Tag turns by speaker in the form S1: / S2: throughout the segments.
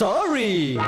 S1: Sorry.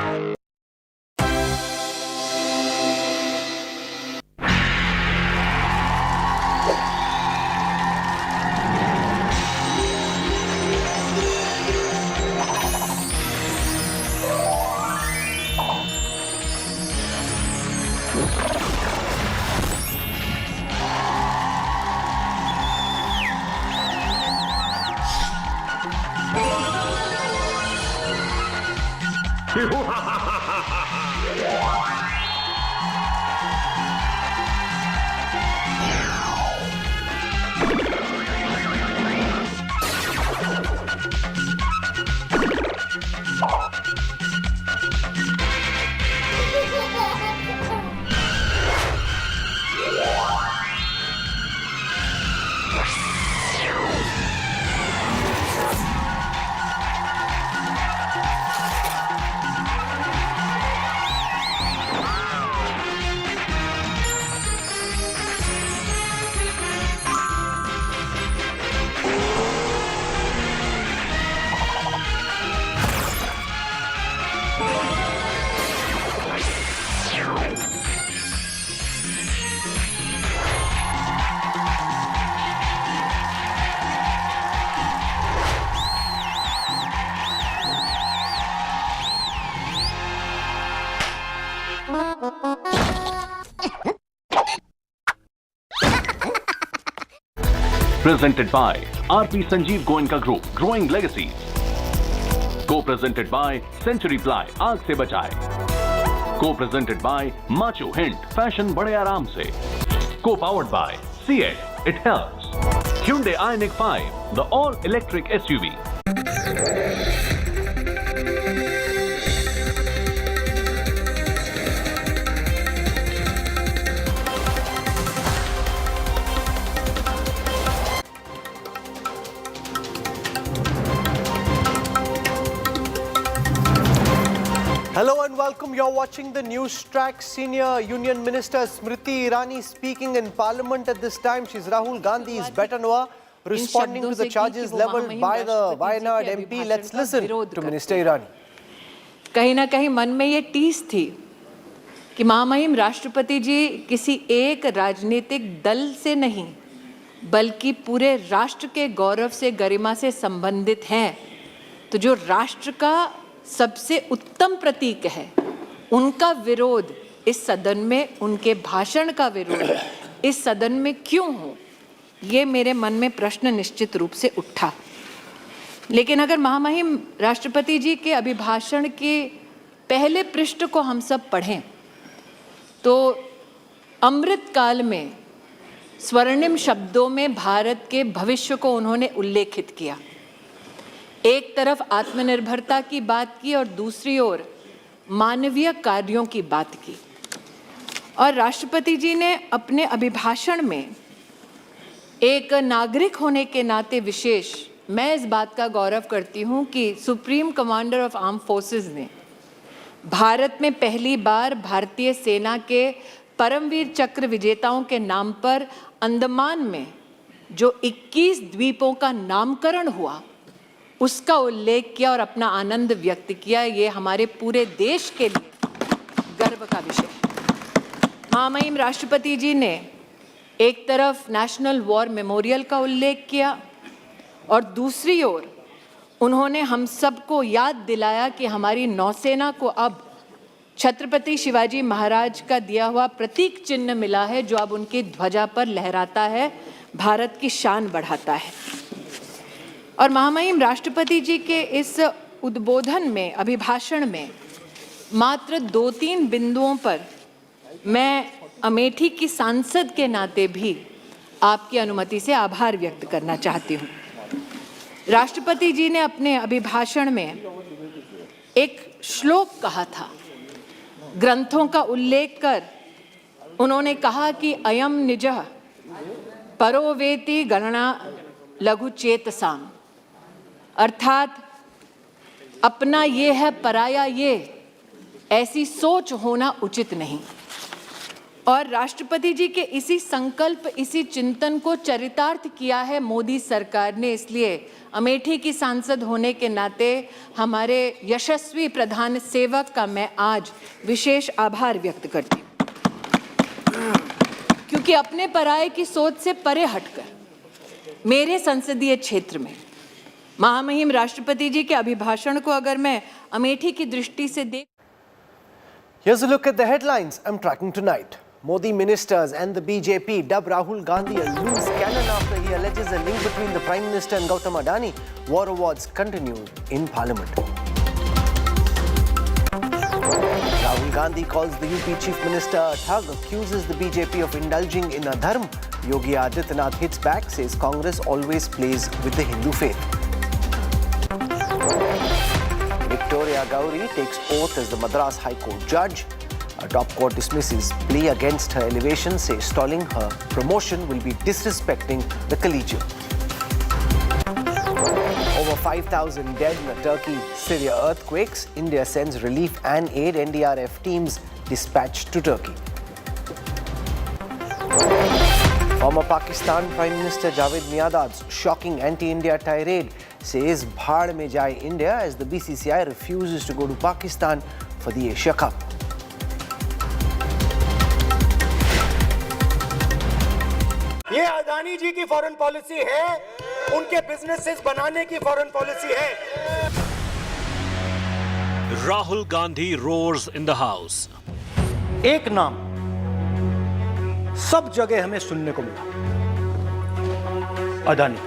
S2: Presented by RP Sanjeev Goenka Group, Growing Legacies. Co-presented by Century Ply, आग से बचाए. Co-presented by Macho Hint, fashion बड़े आराम से. Co-powered by CH, it helps. Hyundai Ioniq 5, the all-electric SUV.
S3: Hello and welcome. You're watching the Newstrack. Senior Union Minister Smriti Irani speaking in Parliament at this time. She's Rahul Gandhi's better-knower, responding to the charges leveled by the Wayanad MP. Let's listen to Minister Irani.
S4: कहीं ना कहीं मन में ये टीस थी कि महामहिम राष्ट्रपति जी किसी एक राजनीतिक दल से नहीं बल्कि पूरे राष्ट्र के गौरव से, गरिमा से संबंधित हैं. तो जो राष्ट्र का सबसे उत्तम प्रतीक है, उनका विरोध इस सदन में, उनके भाषण का विरोध इस सदन में क्यों हो, ये मेरे मन में प्रश्न निश्चित रूप से उठा. लेकिन अगर महामहिम राष्ट्रपति जी के अभिभाषण के पहले पृष्ठ को हम सब पढ़ें तो अमृत काल में स्वर्णिम शब्दों में भारत के भविष्य को उन्होंने उल्लेखित किया. एक तरफ आत्मनिर्भरता की बात की और दूसरी ओर मानवीय कार्यों की बात की. और राष्ट्रपति जी ने अपने अभिभाषण में एक नागरिक होने के नाते विशेष, मैं इस बात का गौरव करती हूँ कि supreme commander of arm forces ने भारत में पहली बार भारतीय सेना के परमवीर चक्र विजेताओं के नाम पर अंडमान में जो 21 द्वीपों का नामकरण हुआ उसका उल्लेख किया और अपना आनंद व्यक्त किया. ये हमारे पूरे देश के लिए गर्व का विषय है. महामहिम राष्ट्रपति जी ने एक तरफ नेशनल वॉर मेमोरियल का उल्लेख किया और दूसरी ओर उन्होंने हम सबको याद दिलाया कि हमारी नौसेना को अब छत्रपति शिवाजी महाराज का दिया हुआ प्रतीक चिन्ह मिला है, जो अब उनकी ध्वजा पर लहराता है, भारत की शान बढ़ाता है. और महामहिम राष्ट्रपति जी के इस उद्बोधन में, अभिभाषण में मात्र 2-3 बिंदुओं पर मैं अमेठी की सांसद के नाते भी आपकी अनुमति से आभार व्यक्त करना चाहती हूँ. राष्ट्रपति जी ने अपने अभिभाषण में एक श्लोक कहा था. ग्रंथों का उल्लेख कर उन्होंने कहा कि अयम निजः परोवेति गणना लघु चेतसाम, अर्थात अपना ये है पराया ये, ऐसी सोच होना उचित नहीं. और राष्ट्रपति जी के इसी संकल्प, इसी चिंतन को चरितार्थ किया है मोदी सरकार ने। इसलिए अमेठी की सांसद होने के नाते हमारे यशस्वी प्रधान सेवक का मैं आज विशेष आभार व्यक्त करती हूँ, क्योंकि अपने पराये की सोच से परे हटकर मेरे संसदीय क्षेत्र में महामहिम राष्ट्रपति जी के अभिभाषण को अगर मैं अमेठी की दृष्टि से देख।
S3: Here's a look at the headlines I'm tracking tonight. Modi ministers and the BJP dub Rahul Gandhi a loose cannon after he alleges a link between the Prime Minister and Gautam Adani. War awards continue in Parliament. Rahul Gandhi calls the UP Chief Minister a thug, accuses the BJP of indulging in adharm. Yogi Adityanath hits back, says Congress always plays with the Hindu faith. Victoria Gowri takes oath as the Madras High Court judge. A top court dismisses plea against her elevation, says stalling her promotion will be disrespecting the collegium. Over 5,000 dead in the Turkey-Syria earthquakes. India sends relief and aid. NDRF teams dispatched to Turkey. Former Pakistan Prime Minister Javed Miandad's shocking anti-India tirade says bhaad mein jaye India as the BCCI refuses to go to Pakistan for the Asia Cup.
S1: ये अदानी जी की foreign policy है, उनके businesses बनाने की foreign policy है।
S5: Rahul Gandhi roars in the house.
S1: एक नाम सब जगह हमें सुनने को मिला, Adani.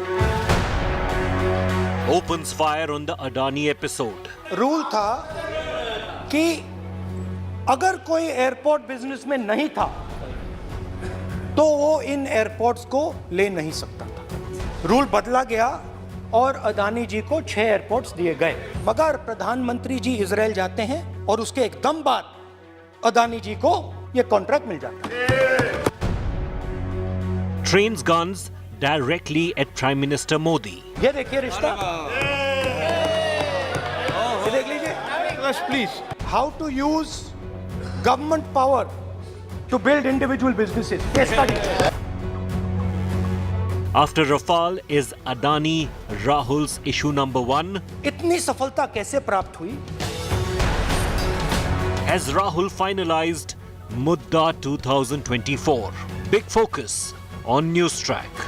S5: Opens fire on the Adani episode.
S1: Rule था कि अगर कोई एयरपोर्ट बिजनेस में नहीं था तो वो इन एयरपोर्ट्स को ले नहीं सकता था। रूल बदला गया और अदानी जी को 6 एयरपोर्ट्स दिए गए। मगर प्रधानमंत्री जी इजराइल जाते हैं और उसके एकदम बाद अदानी जी को ये कॉन्ट्रैक्ट मिल जाता है।
S5: Trains guns directly at Prime Minister Modi.
S1: ये देखिए रिश्ता, ये देख लीजिए। Please, how to use government power to build individual businesses. Case study.
S5: After Rafale, is Adani Rahul's issue number 1?
S1: इतनी सफलता कैसे प्राप्त हुई?
S5: Has Rahul finalized Mudda 2024? Big focus on Newstrack.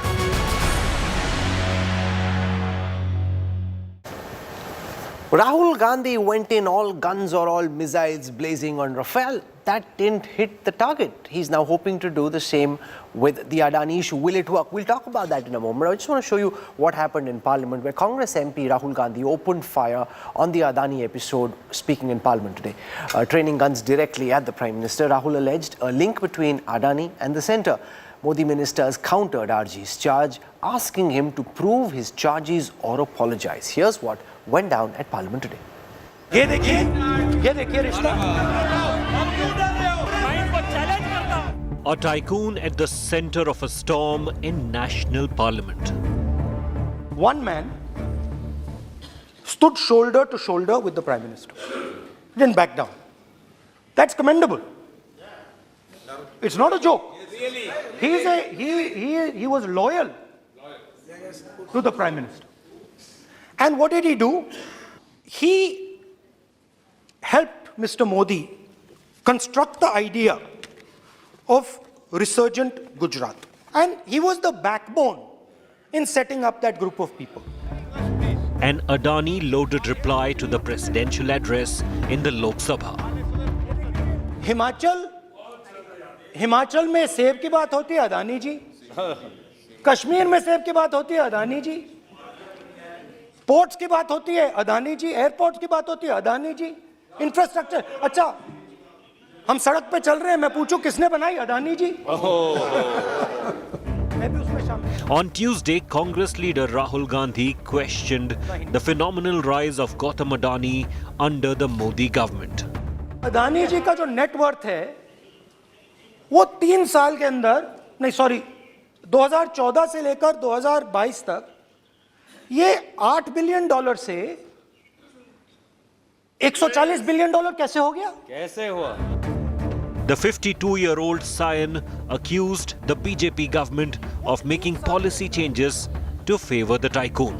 S3: Rahul Gandhi went in all guns or all missiles blazing on Rafale. That didn't hit the target. He's now hoping to do the same with the Adani issue. Will it work? We'll talk about that in a moment. I just want to show you what happened in Parliament, where Congress MP Rahul Gandhi opened fire on the Adani episode, speaking in Parliament today, training guns directly at the Prime Minister. Rahul alleged a link between Adani and the centre. Modi ministers countered RG's charge, asking him to prove his charges or apologize. Here's what went down at Parliament today.
S1: ये देखिए रिश्ता।
S5: A tycoon at the center of a storm in national parliament.
S1: One man stood shoulder to shoulder with the Prime Minister. He didn't back down. That's commendable. It's not a joke. He was loyal to the Prime Minister. And what did he do? He helped Mr. Modi construct the idea of resurgent Gujarat. And he was the backbone in setting up that group of people.
S5: An Adani loaded reply to the presidential address in the Lok Sabha.
S1: Himachal में सेब की बात होती है अदानी जी, कश्मीर में सेब की बात होती है अदानी जी, पोर्ट्स की बात होती है अदानी जी, एयरपोर्ट्स की बात होती है अदानी जी, इंफ्रास्ट्रक्चर। अच्छा, हम सड़क पे चल रहे हैं, मैं पूछूं किसने बनाई? अदानी जी। मैं भी उसमें शामिल।
S5: On Tuesday, Congress leader Rahul Gandhi questioned the phenomenal rise of Gautam Adani under the Modi government.
S1: Adani जी का जो नेटवर्थ है वो 3 साल के अंदर, नहीं सॉरी, 2014 से लेकर 2022 तक ये $8 बिलियन से $140 बिलियन कैसे हो गया?
S6: कैसे हुआ?
S5: The 52-year-old scion accused the BJP government of making policy changes to favor the tycoon.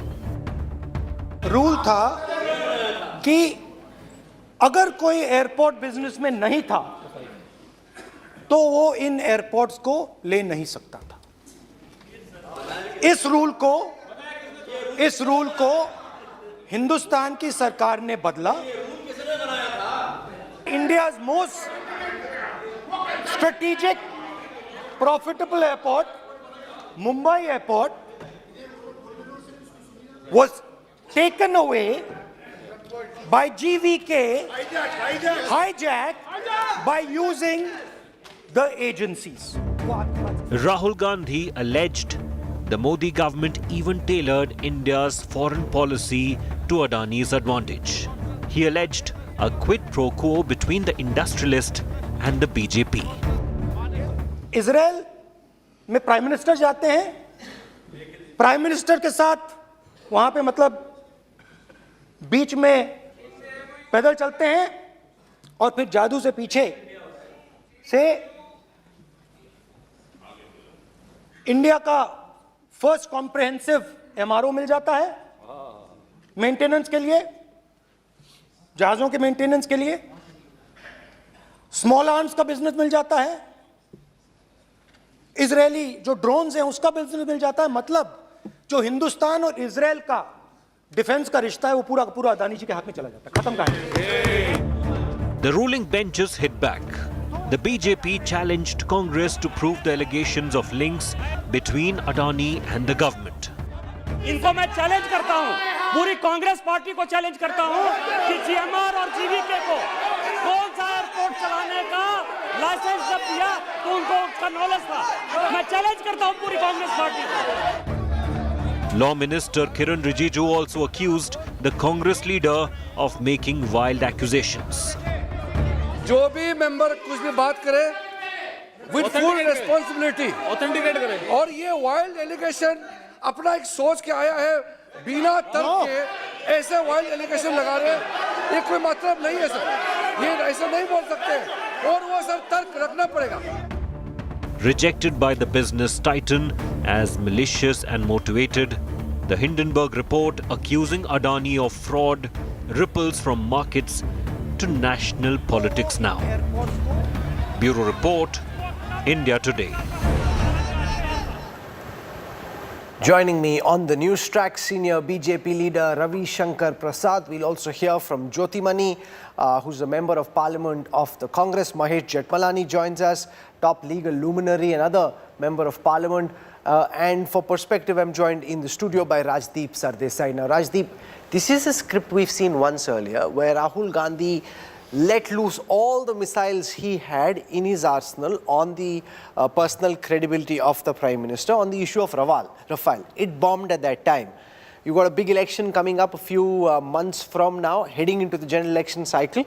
S1: Rule था कि अगर कोई एयरपोर्ट बिजनेस में नहीं था तो वो इन एयरपोर्ट्स को ले नहीं सकता था। इस रूल को हिंदुस्तान की सरकार ने बदला। India's most strategic profitable airport Mumbai airport was taken away by GVK, hijacked by using the agencies.
S5: Rahul Gandhi alleged the Modi government even tailored India's foreign policy to Adani's advantage. He alleged a quid pro quo between the industrialist and the BJP.
S1: Israel में prime minister जाते हैं, prime minister के साथ वहां पे मतलब बीच में पैदल चलते हैं और फिर जादू से पीछे से इंडिया का फर्स्ट कॉम्प्रिहेंसिव एमआरओ मिल जाता है मेंटेनेंस के लिए, जहाजों के मेंटेनेंस के लिए, स्मॉल आर्म्स का बिजनेस मिल जाता है, इजरायली जो ड्रोन्स हैं उसका बिजनेस मिल जाता है। मतलब जो हिंदुस्तान और इजराइल का डिफेंस का रिश्ता है वो पूरा का पूरा अदानी जी के हाथ में चला जाता है, खत्म कहानी।
S5: The ruling benches hit back. The BJP challenged Congress to prove the allegations of links between Adani and the government.
S6: इनको मैं चैलेंज करता हूं, पूरी कांग्रेस पार्टी को चैलेंज करता हूं कि जीएमआर और जीवीके को कौन सा एयरपोर्ट चलाने का लाइसेंस जब दिया तो उनको उसका नॉलेज था। मैं चैलेंज करता हूं पूरी कांग्रेस पार्टी को।
S5: Law Minister Kiran Rijiju also accused the Congress leader of making wild accusations.
S7: जो भी मेंबर कुछ भी बात करे विद फुल रिस्पांसिबिलिटी ऑथेंटिकेट करे, और ये वाइल्ड एलिगेशन अपना एक सोच के आया है, बिना तर्क के ऐसे वाइल्ड एलिगेशन लगा रहे हैं, ये कोई मतलब नहीं है सर, ये ऐसा नहीं बोल सकते और वो सर तर्क रखना पड़ेगा।
S5: Rejected by the business titan as malicious and motivated, the Hindenburg report accusing Adani of fraud ripples from markets to national politics now. Bureau Report, India Today.
S3: Joining me on the Newstrack, senior BJP leader Ravi Shankar Prasad. We'll also hear from Jyotimani, who's a member of parliament of the Congress. Mahesh Jethmalani joins us, top legal luminary and other member of parliament. And for perspective, I'm joined in the studio by Rajdeep Sardesai. Now, Rajdeep, this is a script we've seen once earlier, where Rahul Gandhi let loose all the missiles he had in his arsenal on the personal credibility of the Prime Minister on the issue of Rafale. It bombed at that time. You've got a big election coming up a few months from now, heading into the general election cycle.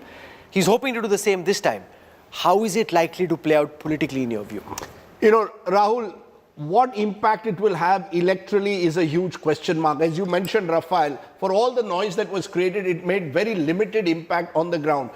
S3: He's hoping to do the same this time. How is it likely to play out politically in your view?
S8: You know, Rahul, what impact it will have electorally is a huge question mark. As you mentioned, Rafale, for all the noise that was created, it made very limited impact on the ground.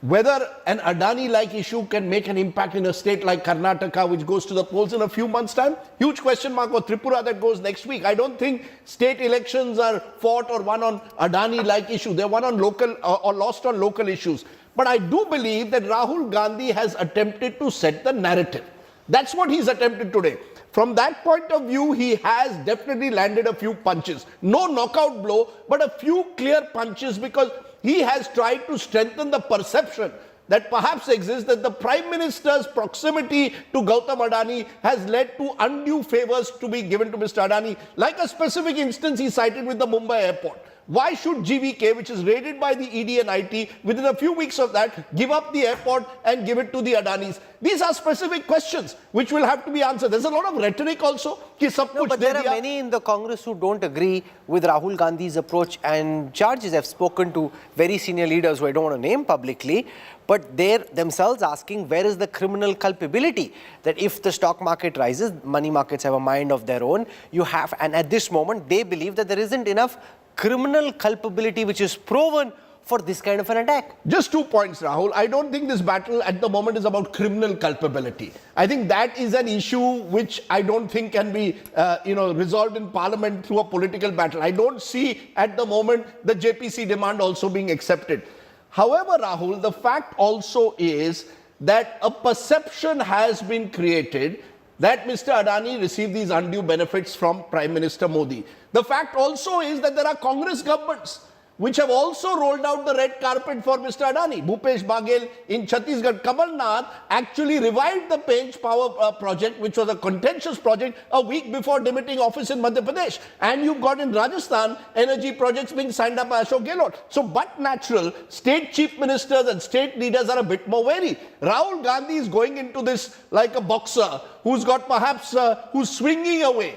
S8: Whether an Adani-like issue can make an impact in a state like Karnataka, which goes to the polls in a few months' time, huge question mark. Or Tripura that goes next week. I don't think state elections are fought or won on Adani-like issue. They're won on local or lost on local issues. But I do believe that Rahul Gandhi has attempted to set the narrative. That's what he's attempted today. From that point of view, he has definitely landed a few punches. No knockout blow, but a few clear punches, because he has tried to strengthen the perception that perhaps exists that the Prime Minister's proximity to Gautam Adani has led to undue favors to be given to Mr. Adani, like a specific instance he cited with the Mumbai airport. Why should GVK, which is raided by the ED and IT, within a few weeks of that, give up the airport and give it to the Adanis? These are specific questions which will have to be answered. There's a lot of rhetoric also.
S3: But there are many in the Congress who don't agree with Rahul Gandhi's approach, and charges. I've spoken to very senior leaders who I don't want to name publicly, but they're themselves asking, where is the criminal culpability? That if the stock market rises, money markets have a mind of their own. You have, and at this moment, they believe that there isn't enough criminal culpability which is proven for this kind of an attack.
S8: Just 2 points, Rahul. I don't think this battle at the moment is about criminal culpability. I think that is an issue which I don't think can be, resolved in Parliament through a political battle. I don't see at the moment the JPC demand also being accepted. However, Rahul, the fact also is that a perception has been created that Mr. Adani received these undue benefits from Prime Minister Modi. The fact also is that there are Congress governments which have also rolled out the red carpet for Mr. Adani. Bhupesh Baghel in Chhattisgarh, Kamal Nath actually revived the Pench Power project, which was a contentious project, a week before demitting office in Madhya Pradesh. And you've got in Rajasthan, energy projects being signed up by Ashok Gehlot. So, but natural, state chief ministers and state leaders are a bit more wary. Rahul Gandhi is going into this like a boxer who's got perhaps, who's swinging away.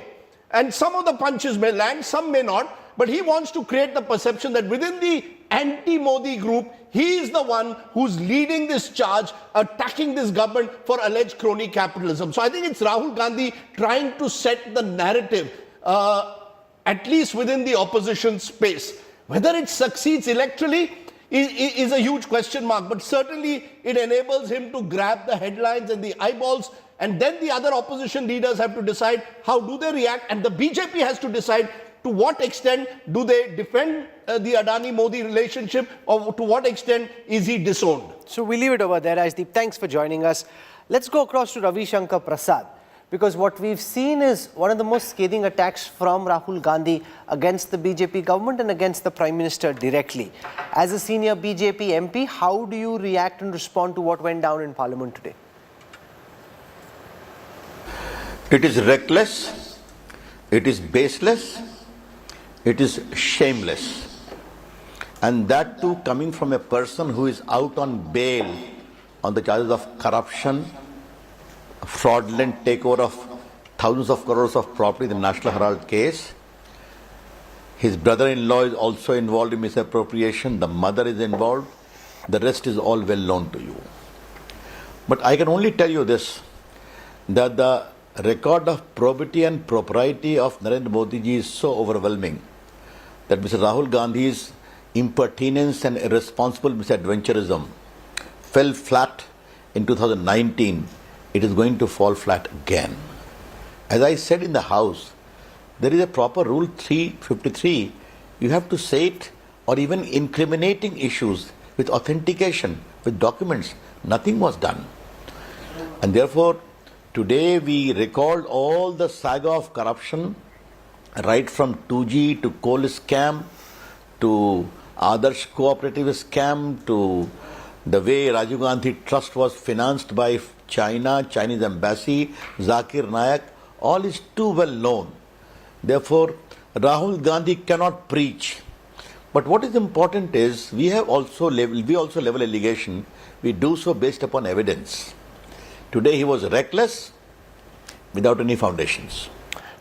S8: And some of the punches may land, some may not. But he wants to create the perception that within the anti-Modi group, he is the one who's leading this charge, attacking this government for alleged crony capitalism. So I think it's Rahul Gandhi trying to set the narrative, at least within the opposition space. Whether it succeeds electorally is a huge question mark, but certainly it enables him to grab the headlines and the eyeballs. And then the other opposition leaders have to decide how do they react, and the BJP has to decide to what extent do they defend the Adani-Modi relationship, or to what extent is he disowned?
S3: So we leave it over there, Rajdeep. Thanks for joining us. Let's go across to Ravi Shankar Prasad, because what we've seen is one of the most scathing attacks from Rahul Gandhi against the BJP government and against the Prime Minister directly. As a senior BJP MP, how do you react and respond to what went down in Parliament today?
S9: It is reckless, it is baseless, it is shameless, and that too coming from a person who is out on bail on the charges of corruption, fraudulent takeover of thousands of crores of property in the National Herald case. His brother-in-law is also involved in misappropriation, the mother is involved, the rest is all well known to you. But I can only tell you this, that the record of probity and propriety of Narendra Modi ji is so overwhelming that Mr. Rahul Gandhi's impertinence and irresponsible misadventurism fell flat in 2019. It is going to fall flat again. As I said in the House, there is a proper Rule 353. You have to say it, or even incriminating issues with authentication, with documents. Nothing was done. And therefore, today we recalled all the saga of corruption, right from 2G to coal scam, to Adarsh cooperative scam, to the way Rajiv Gandhi Trust was financed by China, Chinese embassy, Zakir Naik, all is too well known. Therefore, Rahul Gandhi cannot preach. But what is important is we also level allegation. We do so based upon evidence. Today he was reckless, without any foundations.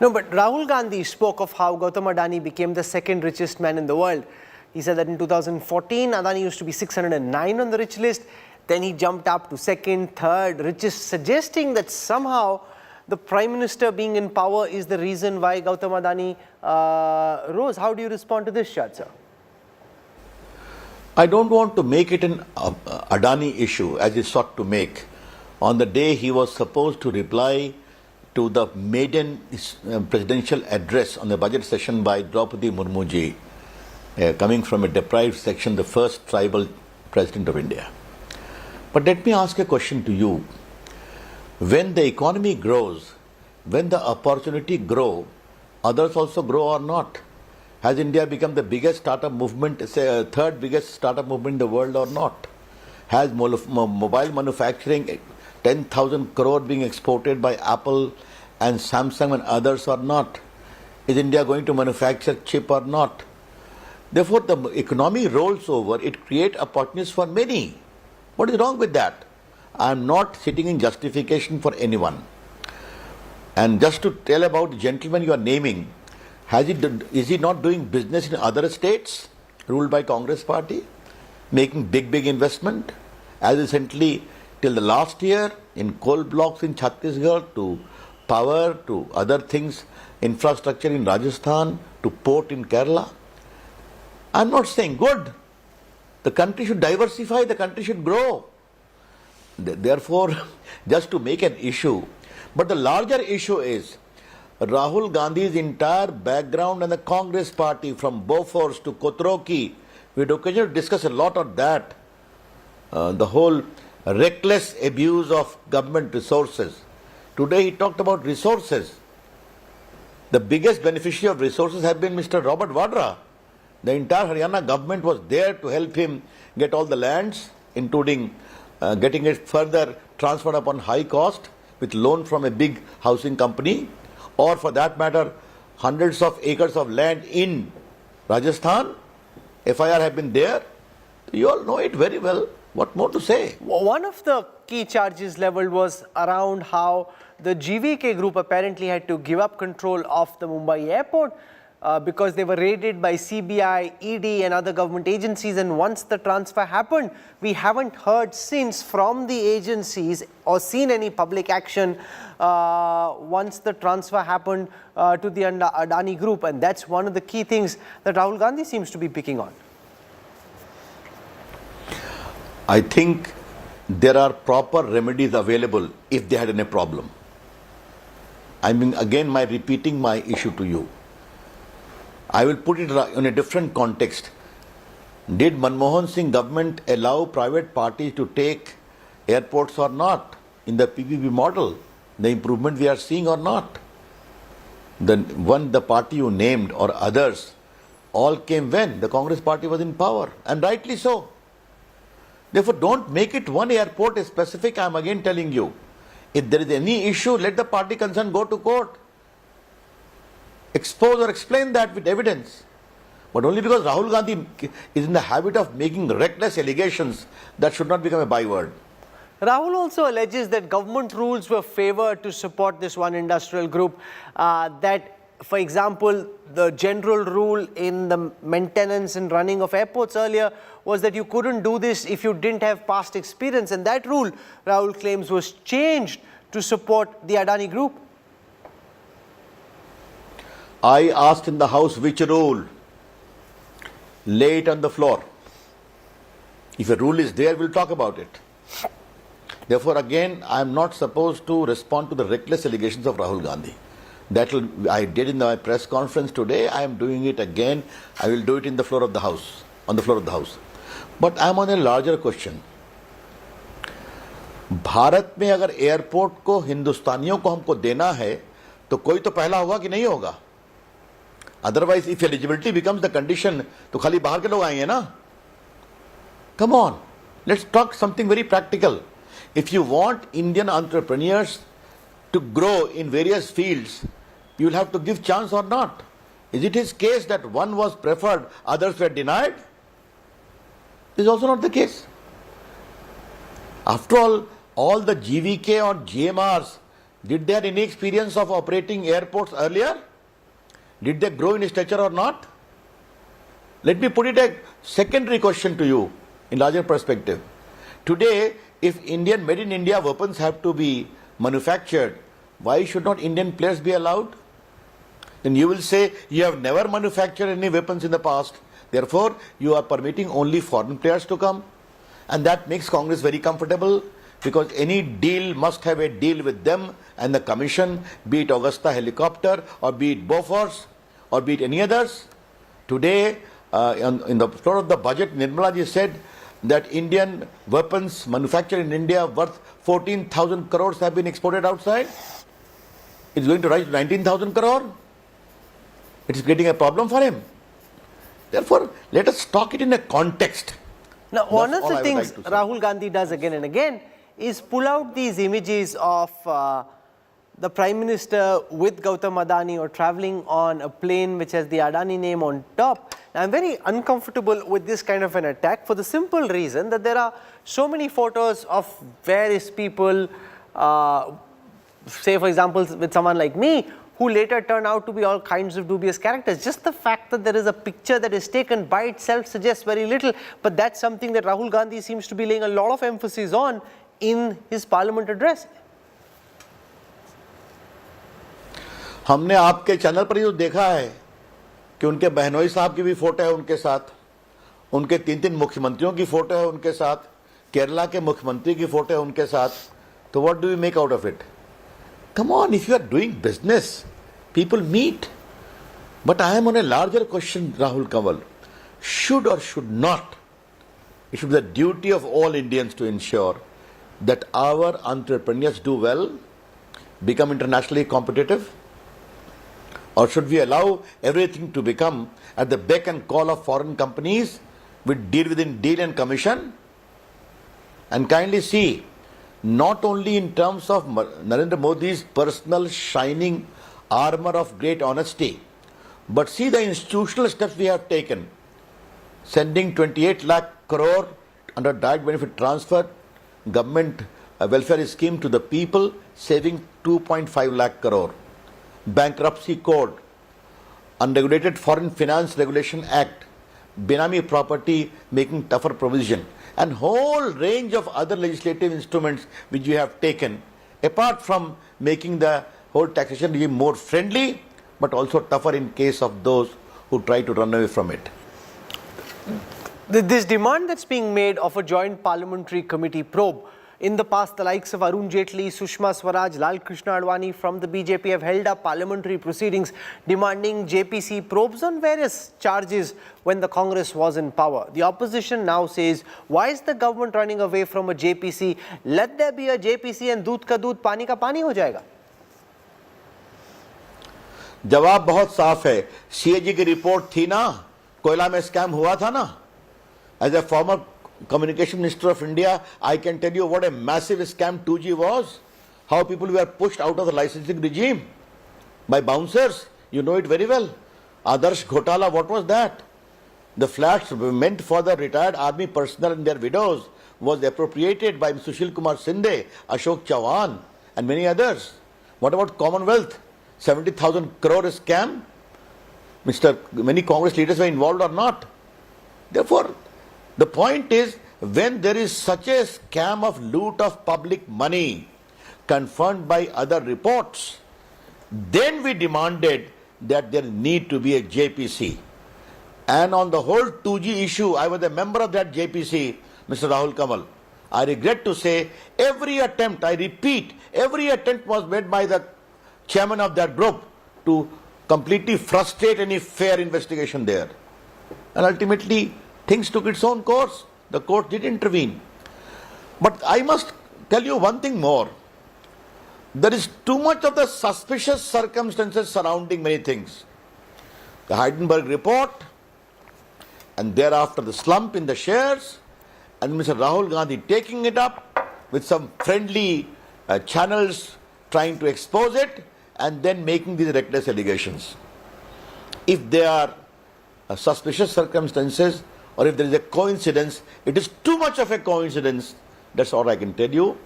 S3: No, but Rahul Gandhi spoke of how Gautam Adani became the second richest man in the world. He said that in 2014, Adani used to be 609 on the rich list. Then he jumped up to second, third richest, suggesting that somehow the Prime Minister being in power is the reason why Gautam Adani rose. How do you respond to this, Shad, sir?
S9: I don't want to make it an Adani issue, as he sought to make. On the day he was supposed to reply to the maiden presidential address on the budget session by Draupadi Murmu ji, coming from a deprived section, the first tribal president of India. But let me ask a question to you. When the economy grows, when the opportunity grows, others also grow or not? Has India become the biggest startup movement, say third biggest startup movement in the world or not? Has mobile manufacturing 10,000 crore being exported by Apple and Samsung and others or not? Is India going to manufacture chip or not? Therefore, the economy rolls over, it creates opportunities for many. What is wrong with that? I am not sitting in justification for anyone. And just to tell about the gentleman you are naming, is he not doing business in other states ruled by Congress party, making big investment? As recently, till the last year, in coal blocks in Chhattisgarh, to power, to other things, infrastructure in Rajasthan, to port in Kerala. I'm not saying good. The country should diversify, the country should grow. Therefore, just to make an issue, but the larger issue is Rahul Gandhi's entire background and the Congress party from Bofors to Kotroki, we had occasionally discussed a lot of that. The whole reckless abuse of government resources. Today he talked about resources. The biggest beneficiary of resources have been Mr. Robert Vadra. The entire Haryana government was there to help him get all the lands, including getting it further transferred upon high cost with loan from a big housing company, or for that matter, hundreds of acres of land in Rajasthan. FIR have been there. You all know it very well. What more to say?
S3: One of the key charges leveled was around how the GVK group apparently had to give up control of the Mumbai airport because they were raided by CBI, ED and other government agencies, and once the transfer happened, we haven't heard since from the agencies or seen any public action once the transfer happened to the Adani Group, and that's one of the key things that Rahul Gandhi seems to be picking on.
S9: I think there are proper remedies available if they had any problem. I mean, again, repeating my issue to you. I will put it in a different context. Did Manmohan Singh government allow private parties to take airports or not in the PPP model? The improvement we are seeing or not? The party you named or others all came when the Congress party was in power, and rightly so. Therefore, don't make it one airport specific. I am again telling you, if there is any issue, let the party concerned go to court. Expose or explain that with evidence. But only because Rahul Gandhi is in the habit of making reckless allegations, that should not become a byword.
S3: Rahul also alleges that government rules were favoured to support this one industrial group, that, for example, the general rule in the maintenance and running of airports earlier was that you couldn't do this if you didn't have past experience, and that rule, Rahul claims, was changed to support the Adani Group.
S9: I asked in the House which rule. Lay it on the floor. If a rule is there, we'll talk about it. Therefore, again, I am not supposed to respond to the reckless allegations of Rahul Gandhi. I did in my press conference today. I am doing it again. I will do it in the floor of the House, on the floor of the House. But I am on a larger question. Bharat में अगर airport को हिंदुस्तानियों को हमको देना है, तो कोई तो पहला होगा कि नहीं होगा? Otherwise, if eligibility becomes the condition, तो खाली बाहर के लोग आएंगे ना? Come on, let's talk something very practical. If you want Indian entrepreneurs to grow in various fields, you will have to give chance or not. Is it his case that one was preferred, others were denied? This is also not the case. After all the GVK or GMRs, did they have any experience of operating airports earlier? Did they grow in stature or not? Let me put it a secondary question to you in larger perspective. Today, if made in India weapons have to be manufactured, why should not Indian players be allowed? Then you will say you have never manufactured any weapons in the past. Therefore, you are permitting only foreign players to come. And that makes Congress very comfortable, because any deal must have a deal with them and the commission, be it Augusta Helicopter or be it Bofors or be it any others. Today, in the floor of the budget, Nirmala ji said that Indian weapons manufactured in India worth 14,000 crores have been exported outside. It's going to rise to 19,000 crore. It is creating a problem for him. Therefore, let us talk it in a context.
S3: Now, one of the things Rahul Gandhi does again and again is pull out these images of the Prime Minister with Gautam Adani or travelling on a plane which has the Adani name on top. Now, I'm very uncomfortable with this kind of an attack for the simple reason that there are so many photos of various people, say for example with someone like me, who later turn out to be all kinds of dubious characters. Just the fact that there is a picture that is taken by itself suggests very little, but that's something that Rahul Gandhi seems to be laying a lot of emphasis on in his parliament address.
S9: हमने आपके channel पर ये देखा है कि उनके बहनोई साहब की भी फोटो है उनके साथ, उनके 3-3 मुख्यमंत्रियों की फोटो है उनके साथ, केरला के मुख्यमंत्री की फोटो है उनके साथ, तो what do you make out of it? Come on, if you are doing business, people meet. But I am on a larger question, Rahul Kanwal. Should or should not, it should be the duty of all Indians to ensure that our entrepreneurs do well, become internationally competitive? Or should we allow everything to become at the beck and call of foreign companies with deal within deal and commission? And kindly see, not only in terms of Narendra Modi's personal shining armor of great honesty, but see the institutional steps we have taken, sending 28 lakh crore under direct benefit transfer, government welfare scheme to the people, saving 2.5 lakh crore, bankruptcy code, unregulated foreign finance regulation act, Benami property making tougher provision, and whole range of other legislative instruments which we have taken, apart from making the whole taxation regime more friendly, but also tougher in case of those who try to run away from it.
S3: This demand that's being made of a joint parliamentary committee probe, in the past the likes of Arun Jaitley, Sushma Swaraj, Lal Krishna Adani from the BJP have held up parliamentary proceedings demanding JPC probes on various charges when the Congress was in power. The opposition now says, why is the government running away from a JPC? Let there be a JPC and दूध का दूध पानी का पानी हो जाएगा.
S9: जवाब बहुत साफ है. सीएजी की रिपोर्ट थी ना, कोयला में स्कैम हुआ था ना. As a former communication minister of India, I can tell you what a massive scam 2G was. How people were pushed out of the licensing regime by bouncers. You know it very well. Adarsh Ghotala, what was that? The flats meant for the retired army personnel and their widows was appropriated by Sushil Kumar Sindhe, Ashok Chavan and many others. What about Commonwealth? 70,000 crore scam? Many Congress leaders were involved or not? Therefore, the point is, when there is such a scam of loot of public money confirmed by other reports, then we demanded that there need to be a JPC. And on the whole 2G issue, I was a member of that JPC, Mr. Rahul Kanwal. I regret to say, every attempt, I repeat, every attempt was made by the chairman of that group to completely frustrate any fair investigation there. And ultimately, things took its own course. The court did intervene. But I must tell you one thing more. There is too much of the suspicious circumstances surrounding many things. The Hindenburg report, and thereafter the slump in the shares, and Mr. Rahul Gandhi taking it up with some friendly channels trying to expose it, and then making these reckless allegations. If they are suspicious circumstances, or if there is a coincidence, it is too much of a coincidence. That's all I can tell you.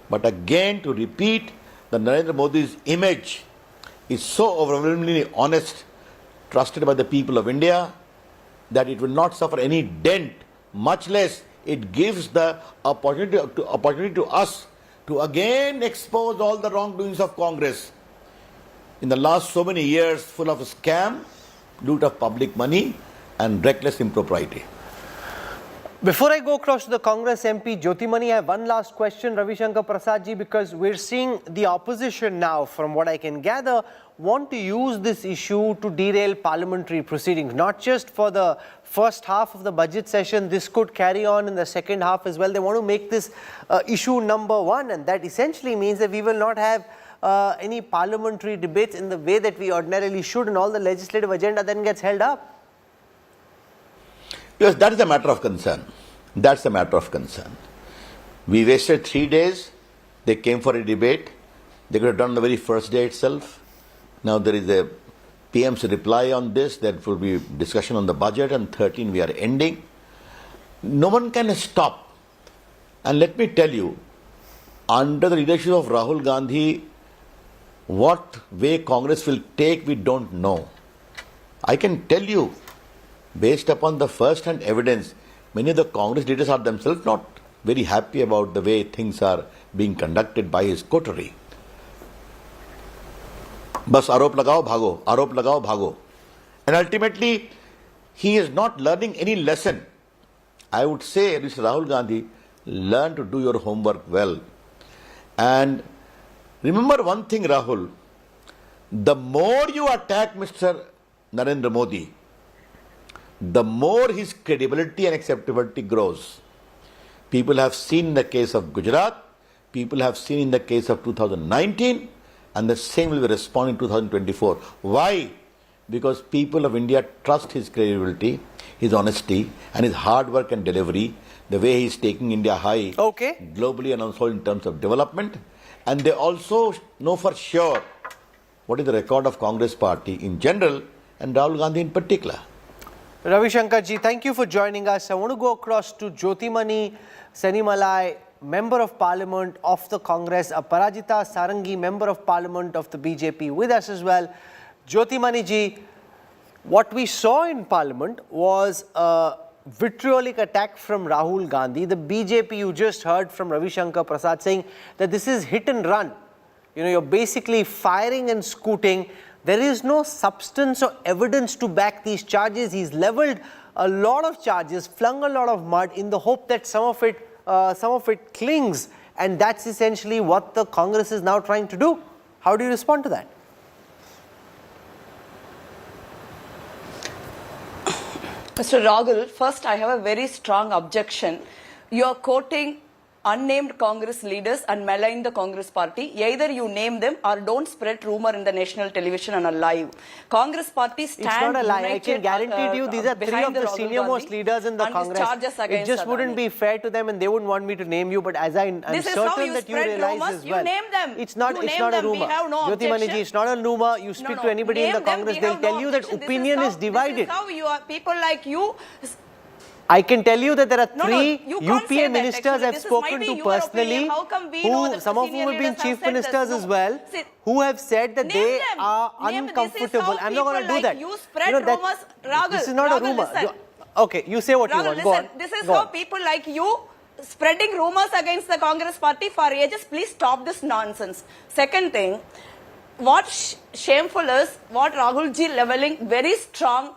S9: But again, to repeat, the Narendra Modi's image is so overwhelmingly honest, trusted by the people of India, that it will not suffer any dent, much less it gives the opportunity to us to again expose all the wrongdoings of Congress in the last so many years, full of scam, loot of public money and reckless impropriety.
S3: Before I go across to the Congress MP, Jyotimani, I have one last question, Ravi Shankar Prasad ji, because we're seeing the opposition now, from what I can gather, want to use this issue to derail parliamentary proceedings, not just for the first half of the budget session. This could carry on in the second half as well. They want to make this issue number one, and that essentially means that we will not have any parliamentary debates in the way that we ordinarily should, and all the legislative agenda then gets held up.
S9: Yes, that is a matter of concern. That's a matter of concern. We wasted 3 days. They came for a debate. They could have done the very first day itself. Now there is a PM's reply on this. There will be discussion on the budget, and 13 we are ending. No one can stop. And let me tell you, under the leadership of Rahul Gandhi, what way Congress will take, we don't know. I can tell you, based upon the first-hand evidence, many of the Congress leaders are themselves not very happy about the way things are being conducted by his coterie. Bas arop lagao bhago, arop lagao bhago. And ultimately, he is not learning any lesson I would say, Mr. Rahul Gandhi, learn to do your homework well. And remember one thing, Rahul, the more you attack Mr. Narendra Modi, the more his credibility and acceptability grows. People have seen in the case of Gujarat, people have seen in the case of 2019, and the same will be responding in 2024. Why? Because people of India trust his credibility, his honesty, and his hard work and delivery, the way he is taking India high globally and also in terms of development. And they also know for sure what is the record of Congress party in general and Rahul Gandhi in particular.
S3: Ravi Shankar ji, thank you for joining us. I want to go across to Jyotimani Senimalai, Member of Parliament of the Congress, Aparajita Sarangi, Member of Parliament of the BJP, with us as well. Jyotimani ji, what we saw in Parliament was a vitriolic attack from Rahul Gandhi. The BJP, you just heard from Ravi Shankar Prasad saying that this is hit and run. You know, you're basically firing and scooting. There is no substance or evidence to back these charges. He's leveled a lot of charges, flung a lot of mud in the hope that some of it clings. And that's essentially what the Congress is now trying to do. How do you respond to that?
S10: Mr. Rahul, first I have a very strong objection. You are quoting unnamed Congress leaders and malign the Congress party. Either you name them or don't spread rumor in the national television and are live. Congress party stand
S3: It's not a lie.
S10: united,
S3: I can guarantee you these are three of the senior most leaders in the Congress. It just wouldn't be fair to them and they wouldn't want me to name you, but as I'm certain that you realize as well.
S10: You name them.
S3: It's not a rumor. Jyotimani ji, it's not a rumor. You speak to anybody in the Congress, they'll tell you that opinion is divided.
S10: This is how you are, people like you.
S3: I can tell you that there are three
S10: you can't say
S3: UPA
S10: that,
S3: ministers
S10: actually.
S3: I've spoken to
S10: your
S3: personally,
S10: opinion. How come we know
S3: who
S10: that
S3: some
S10: the
S3: of whom
S10: senior
S3: have been
S10: leaders
S3: chief
S10: have said
S3: ministers
S10: this?
S3: as well,
S10: See,
S3: who have said that they
S10: them.
S3: are
S10: Name
S3: uncomfortable. I'm not going to do
S10: like
S3: that.
S10: You spread rumors. Rahul,
S3: this is not
S10: Rahul,
S3: a rumor.
S10: listen.
S3: Okay, you say what
S10: Rahul,
S3: you want.
S10: listen.
S3: Go on.
S10: This is
S3: Go
S10: how
S3: on.
S10: people like you spreading rumors against the Congress party for ages. Please stop this nonsense. Second thing, what shameful is what Rahul ji leveling very strong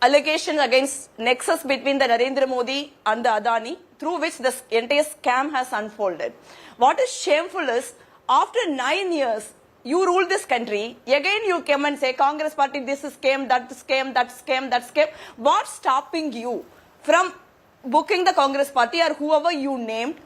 S10: allegations against nexus between the Narendra Modi and the Adani, through which the entire scam has unfolded. What is shameful is, after 9 years, you rule this country, again you come and say, Congress party, this is scam, that scam, that scam, that scam. What's stopping you from booking the Congress party or whoever you named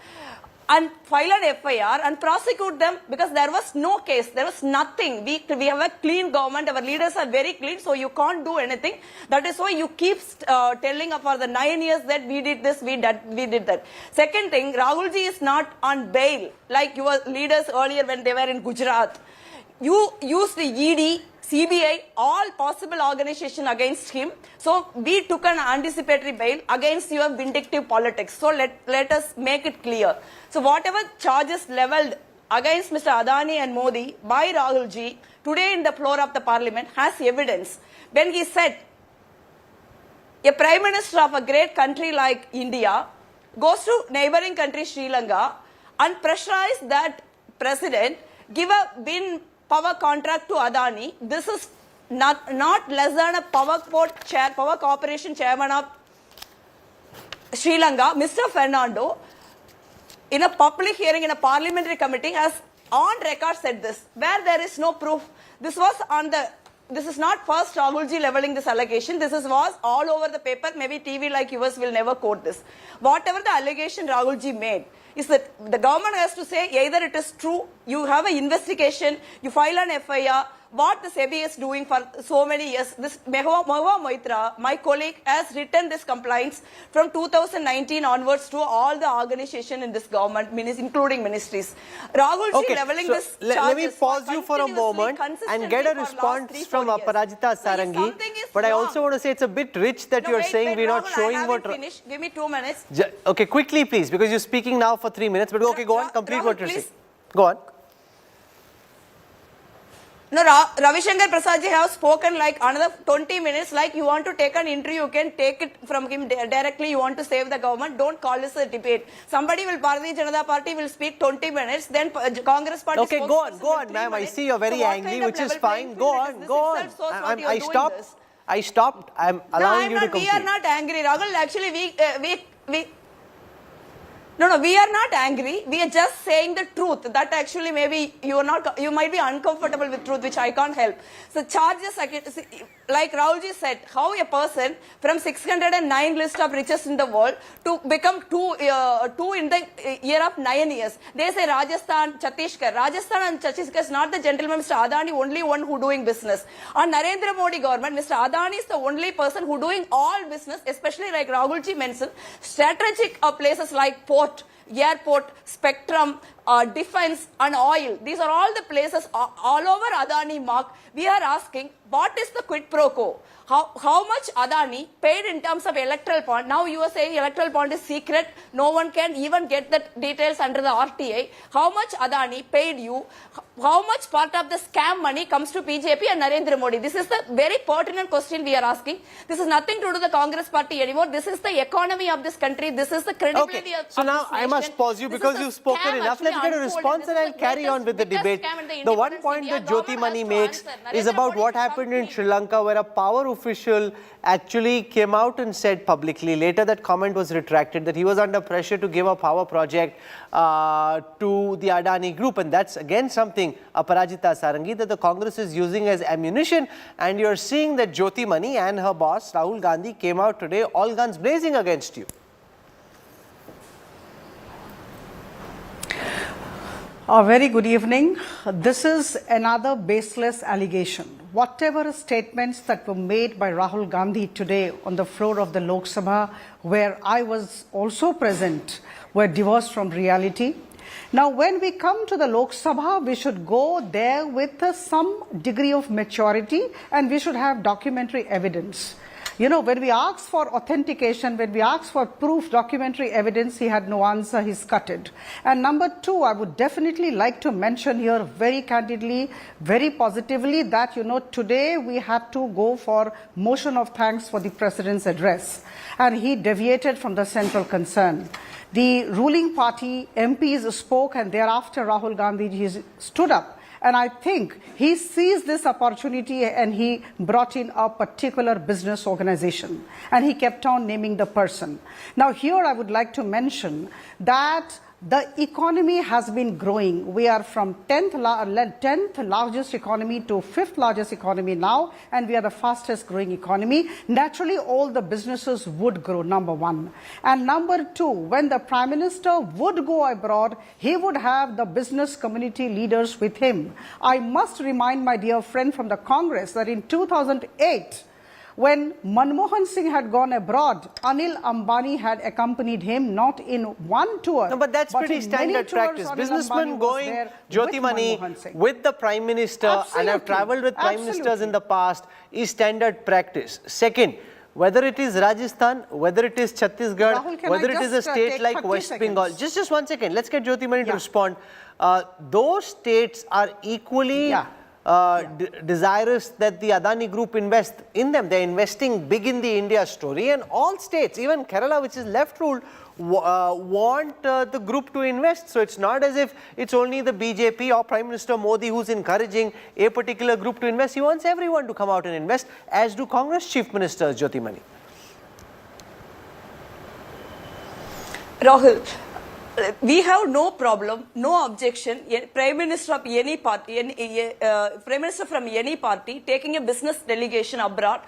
S10: and file an FIR and prosecute them, because there was no case, there was nothing. We have a clean government, our leaders are very clean, so you can't do anything. That is why you keep telling for the 9 years that we did this, we did that. Second thing, Rahul ji is not on bail like your leaders earlier when they were in Gujarat. You used the ED, CBI, all possible organization against him. So we took an anticipatory bail against your vindictive politics. So let us make it clear. So whatever charges leveled against Mr. Adani and Modi by Rahul ji today in the floor of the parliament has evidence. When he said, a prime minister of a great country like India goes to neighboring country Sri Lanka and pressurize that president, give a win power contract to Adani. This is not less than a power corporation chairman of Sri Lanka, Mr. Fernando, in a public hearing in a parliamentary committee has on record said this, where there is no proof. This is not first Rahul ji leveling this allegation. This was all over the paper. Maybe TV like yours will never quote this. Whatever the allegation Rahul ji made is that the government has to say either it is true, you have an investigation, you file an FIR. What the SEBI is doing for so many years. This Mahua Moitra, my colleague, has written this complaints from 2019 onwards to all the organizations in this government, including ministries. Rahul ji leveling
S3: so
S10: this
S3: let me pause you for a moment and get a response from Aparajita Sarangi. But I also want to say it's a bit rich that you're saying we're not showing what...
S10: Give me 2 minutes.
S3: Okay, quickly please, because you're speaking now for 3 minutes. But okay, go on, complete what you're saying. Go on.
S10: No, Ravi Shankar Prasad ji has spoken like another 20 minutes. Like you want to take an interview, you can take it from him directly. You want to save the government. Don't call this a debate. Somebody will, Bharatiya Janata Party will speak 20 minutes. Then Congress Party.
S3: Okay, go on, ma'am. I see you're very angry, which is fine. Go on. I stopped. I stopped. I'm allowing you to complete.
S10: We are not angry, Rahul. Actually, we we are not angry. We are just saying the truth. That actually maybe you might be uncomfortable with truth, which I can't help. So charges, like Rahulji said, how a person from 609 list of richest in the world to become two in the year of 9 years. They say Rajasthan, Chhattisgarh. Rajasthan and Chhattisgarh is not the gentleman, Mr. Adani, only one who doing business. On Narendra Modi government, Mr. Adani is the only person who doing all business, especially like Rahulji mentioned, strategic places like port, airport, spectrum, defense and oil. These are all the places all over Adani mark. We are asking, what is the quid pro quo? How much Adani paid in terms of electoral bond? Now you are saying electoral bond is secret. No one can even get the details under the RTA. How much Adani paid you? How much part of the scam money comes to BJP and Narendra Modi? This is the very pertinent question we are asking. This is nothing to do with the Congress party anymore. This is the economy of this country. This is the credibility of
S3: So now I must pause you because you've spoken enough. Let's get a response and I'll carry on with the debate. The one point that Jyoti Mani makes is about what happened in Sri Lanka, where a power official actually came out and said publicly, later that comment was retracted, that he was under pressure to give a power project to the Adani Group, and that's again something, Aparajita Sarangi, that the Congress is using as ammunition. And you're seeing that Jyoti Mani and her boss Rahul Gandhi came out today all guns blazing against you.
S11: A very good evening. This is another baseless allegation. Whatever statements that were made by Rahul Gandhi today on the floor of the Lok Sabha, where I was also present, were divorced from reality. Now, when we come to the Lok Sabha, we should go there with some degree of maturity and we should have documentary evidence. You know, when we asked for authentication, when we asked for proof, documentary evidence, he had no answer, he scuttled. And number two, I would definitely like to mention here very candidly, very positively that, you know, today we had to go for motion of thanks for the President's address. And he deviated from the central concern. The ruling party MPs spoke and thereafter Rahul Gandhi stood up. And I think he seized this opportunity and he brought in a particular business organization. And he kept on naming the person. Now here I would like to mention that the economy has been growing. We are from 10th largest economy to 5th largest economy now, and we are the fastest growing economy. Naturally, all the businesses would grow, number one. And number two, when the Prime Minister would go abroad, he would have the business community leaders with him. I must remind my dear friend from the Congress that in 2008, when Manmohan Singh had gone abroad, Anil Ambani had accompanied him, not in one tour.
S3: No, but that's pretty standard practice. Businessmen going, Jyoti Mani, with the Prime Minister, and have travelled with Prime Ministers in the past, is standard practice. Second, whether it is Rajasthan, whether it is Chhattisgarh,
S11: Rahul,
S3: whether it is a state like West Bengal. Just 1 second. Let's get Jyoti Mani to respond. Those states are equally desirous that the Adani Group invest in them. They're investing big in the India story, and all states, even Kerala, which is left ruled, want the group to invest. So it's not as if it's only the BJP or Prime Minister Modi who's encouraging a particular group to invest. He wants everyone to come out and invest, as do Congress chief ministers, Jyoti Mani.
S10: Rahul, we have no problem, no objection. Prime Minister of any party, Prime Minister from any party taking a business delegation abroad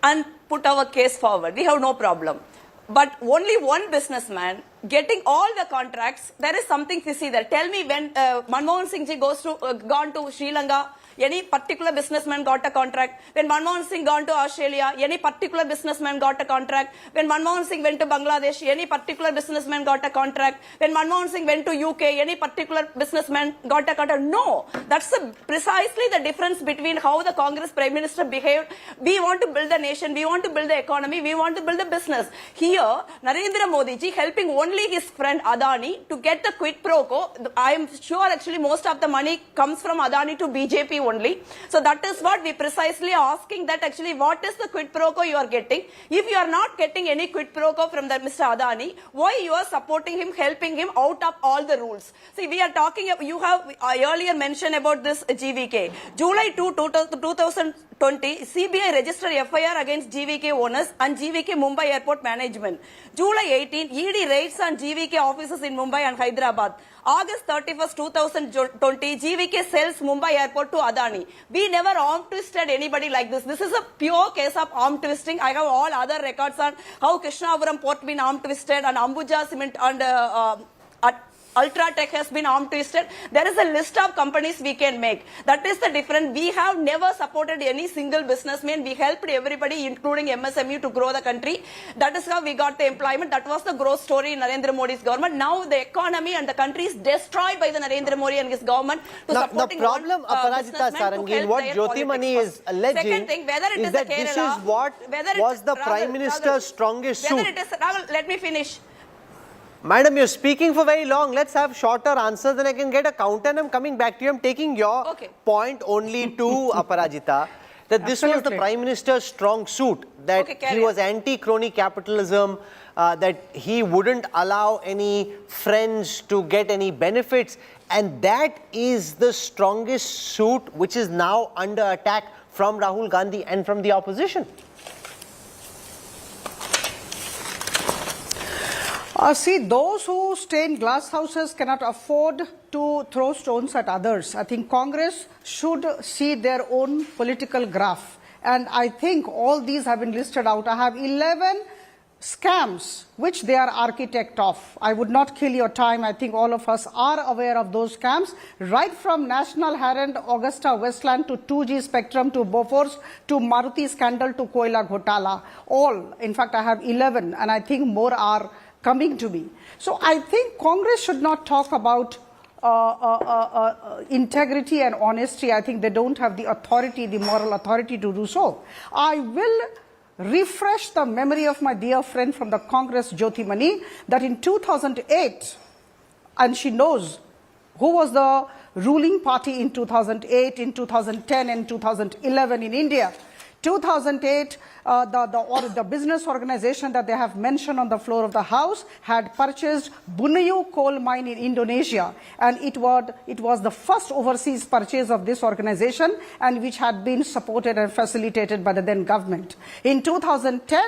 S10: and put our case forward. We have no problem. But only one businessman getting all the contracts, there is something fishy there. Tell me, when Manmohan Singh ji gone to Sri Lanka, any particular businessman got a contract. When Manmohan Singh gone to Australia, any particular businessman got a contract. When Manmohan Singh went to Bangladesh, any particular businessman got a contract. When Manmohan Singh went to UK, any particular businessman got a contract. No, that's precisely the difference between how the Congress Prime Minister behaved. We want to build the nation, we want to build the economy, we want to build a business. Here, Narendra Modi ji helping only his friend Adani to get the quid pro quo. I am sure actually most of the money comes from Adani to BJP only. So that is what we precisely asking, that actually what is the quid pro quo you are getting? If you are not getting any quid pro quo from the Mr. Adani, why you are supporting him, helping him out of all the rules? See, we are talking, you have earlier mentioned about this GVK. July 2, 2020, CBI registered FIR against GVK owners and GVK Mumbai Airport Management. July 18, ED raids on GVK offices in Mumbai and Hyderabad. August 31st, 2020, GVK sells Mumbai Airport to Adani. We never arm twisted anybody like this. This is a pure case of arm twisting. I have all other records on how Krishnapuram port been arm twisted and Ambuja Cement and Ultratech has been arm twisted. There is a list of companies we can make. That is the difference. We have never supported any single businessman. We helped everybody, including MSME, to grow the country. That is how we got the employment. That was the growth story in Narendra Modi's government. Now the economy and the country is destroyed by the Narendra Modi and his government.
S3: Now, the problem, Aparajita Sarangil, what Jyotimani is alleging
S10: thing,
S3: is that this is what was the Prime Minister's strongest suit.
S10: Rahul, let me finish.
S3: Madam, you're speaking for very long. Let's have shorter answers, then I can get a counter and I'm coming back to you. I'm taking your point only to Aparajita, that this was the Prime Minister's strong suit, that he was anti-crony capitalism, that he wouldn't allow any friends to get any benefits, and that is the strongest suit which is now under attack from Rahul Gandhi and from the opposition.
S11: See, those who stay in glass houses cannot afford to throw stones at others. I think Congress should see their own political graph. And I think all these have been listed out. I have 11 scams which they are architect of. I would not kill your time. I think all of us are aware of those scams. Right from National Herald, Augusta Westland, to 2G Spectrum, to Bofors, to Maruti scandal, to Koila Ghotala. All. In fact, I have 11 and I think more are coming to me. So I think Congress should not talk about integrity and honesty. I think they don't have the authority, the moral authority to do so. I will refresh the memory of my dear friend from the Congress, Jyotimani, that in 2008, and she knows who was the ruling party in 2008, in 2010 and 2011 in India. 2008, the business organization that they have mentioned on the floor of the House had purchased Bunayu coal mine in Indonesia, and it was the first overseas purchase of this organization, and which had been supported and facilitated by the then government. In 2010,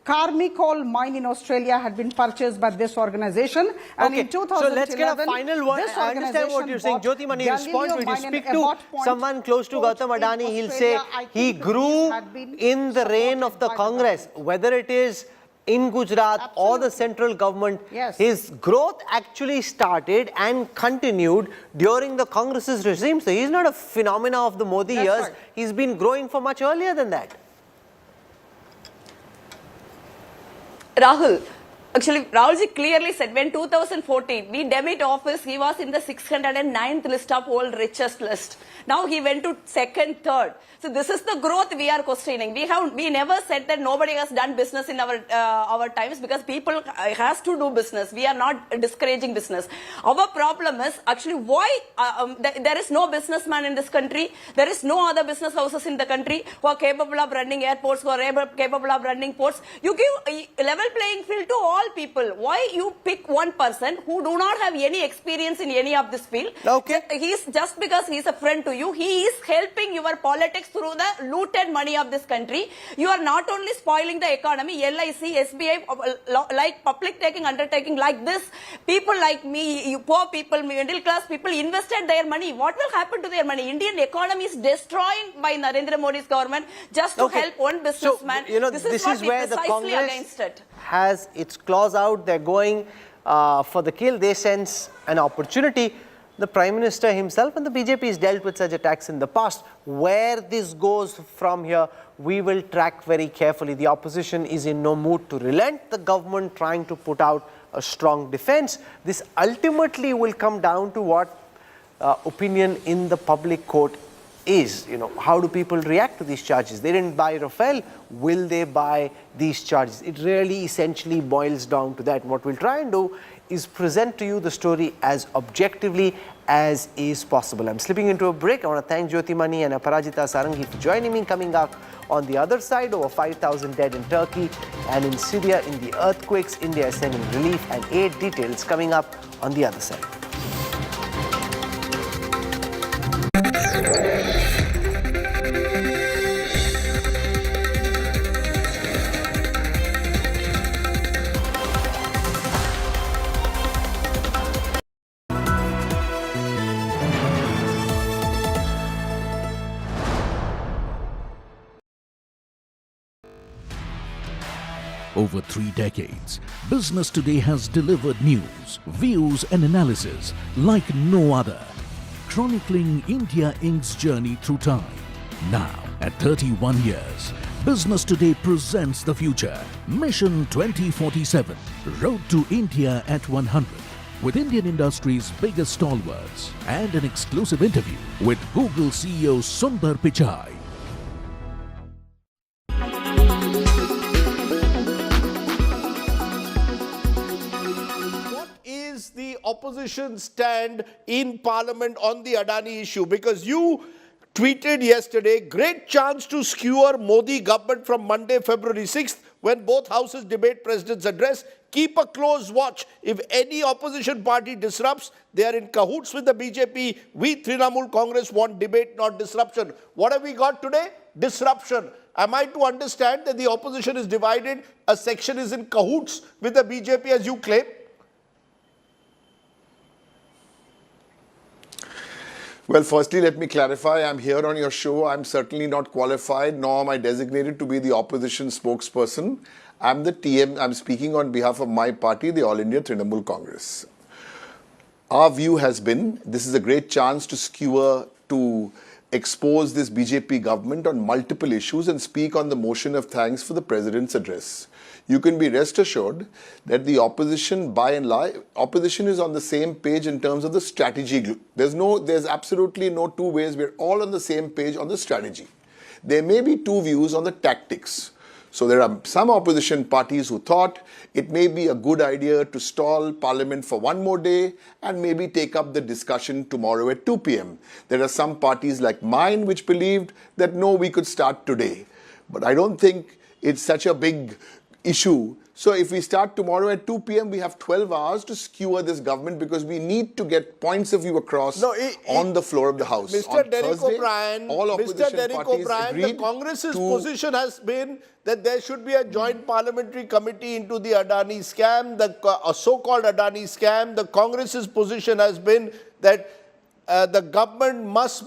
S11: Karmi coal mine in Australia had been purchased by this organization, and in 2011,
S3: so let's get a final one. I understand what you're saying. Jyotimani, respond to it. You speak to someone close to Gautam Adani, he'll say he grew in the reign of the Congress, whether it is in Gujarat or the central government. His growth actually started and continued during the Congress's regime. So he's not a phenomena of the Modi years. Right. He's been growing for much earlier than that.
S10: Rahul, actually, Rahulji clearly said when 2014, we demit office, he was in the 609th list of all richest list. Now he went to second, third. So this is the growth we are questioning. We never said that nobody has done business in our times, because people has to do business. We are not discouraging business. Our problem is actually why there is no businessman in this country. There is no other business houses in the country who are capable of running airports, who are capable of running ports. You give a level playing field to all people. Why you pick one person who do not have any experience in any of this field?
S3: Okay.
S10: He's just because he's a friend to you, he is helping your politics through the looted money of this country. You are not only spoiling the economy, LIC, SBI, like public taking undertaking like this, people like me, you poor people, middle class people invested their money. What will happen to their money? Indian economy is destroyed by Narendra Modi's government just to help one businessman.
S3: So, this is where the Congress has its claws out. They're going for the kill. They sense an opportunity. The Prime Minister himself and the BJP has dealt with such attacks in the past. Where this goes from here, we will track very carefully. The opposition is in no mood to relent. The government trying to put out a strong defense. This ultimately will come down to what opinion in the public court is. How do people react to these charges? They didn't buy Rafale. Will they buy these charges? It really essentially boils down to that. What we'll try and do is present to you the story as objectively as is possible. I'm slipping into a break. I want to thank Jyoti Mani and Aparajita Sarangi for joining me. Coming up on the other side, over 5,000 dead in Turkey and in Syria in the earthquakes. India is sending relief and aid. Details coming up on the other side.
S12: Over 3 decades, Business Today has delivered news, views and analysis like no other, chronicling India Inc.'s journey through time. Now, at 31 years, Business Today presents the future. Mission 2047, Road to India at 100, with Indian industry's biggest stalwarts, and an exclusive interview with Google CEO Sundar Pichai.
S8: The opposition stand in parliament on the Adani issue, because you tweeted yesterday, great chance to skewer Modi government from Monday, February 6th, when both houses debate president's address. Keep a close watch. If any opposition party disrupts, they are in cahoots with the BJP. We Trinamool Congress want debate, not disruption. What have we got today? Disruption. Am I to understand that the opposition is divided? A section is in cahoots with the BJP, as you claim?
S13: Well, firstly, let me clarify. I'm here on your show. I'm certainly not qualified, nor am I designated to be the opposition spokesperson. I'm the TM. I'm speaking on behalf of my party, the All India Trinamool Congress. Our view has been, this is a great chance to skewer, to expose this BJP government on multiple issues and speak on the motion of thanks for the president's address. You can be rest assured that the opposition, by and large, opposition is on the same page in terms of the strategy. There's absolutely no two ways. We're all on the same page on the strategy. There may be two views on the tactics. So there are some opposition parties who thought it may be a good idea to stall Parliament for one more day and maybe take up the discussion tomorrow at 2 p.m. There are some parties like mine which believed that no, we could start today. But I don't think it's such a big issue. So if we start tomorrow at 2 p.m., we have 12 hours to skewer this government, because we need to get points of view across on the floor of the House.
S8: Mr. Derek O'Brien, the Congress's position has been that there should be a joint parliamentary committee into the Adani scam, the so-called Adani scam. The Congress's position has been that the government must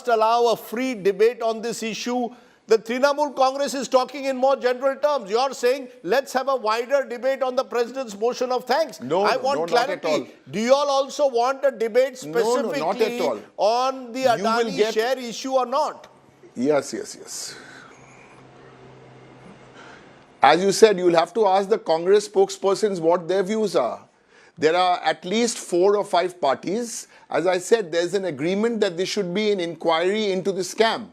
S8: allow a free debate on this issue. The Trinamool Congress is talking in more general terms. You're saying, let's have a wider debate on the president's motion of thanks. I want clarity.
S13: Not at all.
S8: Do you all also want a debate specifically
S13: not at all.
S8: on the Adani share issue or not?
S13: Yes. As you said, you'll have to ask the Congress spokespersons what their views are. There are at least 4 or 5 parties. As I said, there's an agreement that there should be an inquiry into the scam.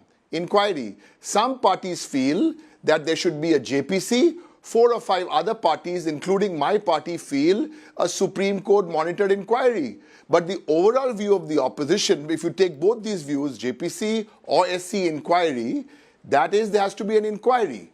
S13: Some parties feel that there should be a JPC. 4 or 5 other parties, including my party, feel a Supreme Court monitored inquiry. But the overall view of the opposition, if you take both these views, JPC or SC inquiry, that is, there has to be an inquiry.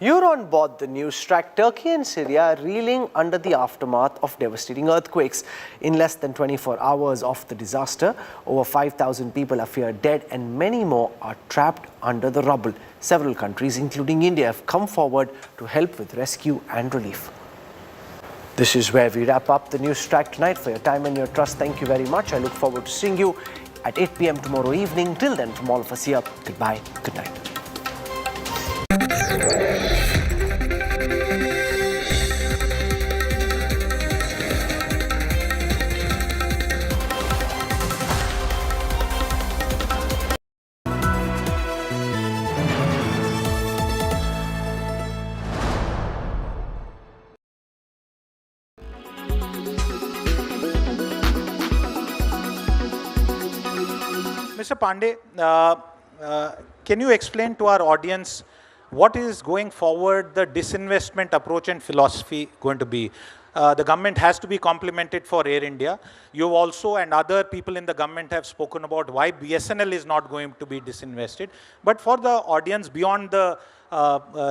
S3: You're on board the Newstrack. Turkey and Syria are reeling under the aftermath of devastating earthquakes. In less than 24 hours of the disaster, over 5,000 people are feared dead and many more are trapped under the rubble. Several countries, including India, have come forward to help with rescue and relief. This is where we wrap up the Newstrack tonight. For your time and your trust, thank you very much. I look forward to seeing you at 8 p.m. tomorrow evening. Till then, from all of us here, goodbye, good night.
S14: Mr. Pandey, can you explain to our audience what is going forward the disinvestment approach and philosophy going to be? The government has to be complemented for Air India. You also and other people in the government have spoken about why BSNL is not going to be disinvested. But for the audience, beyond the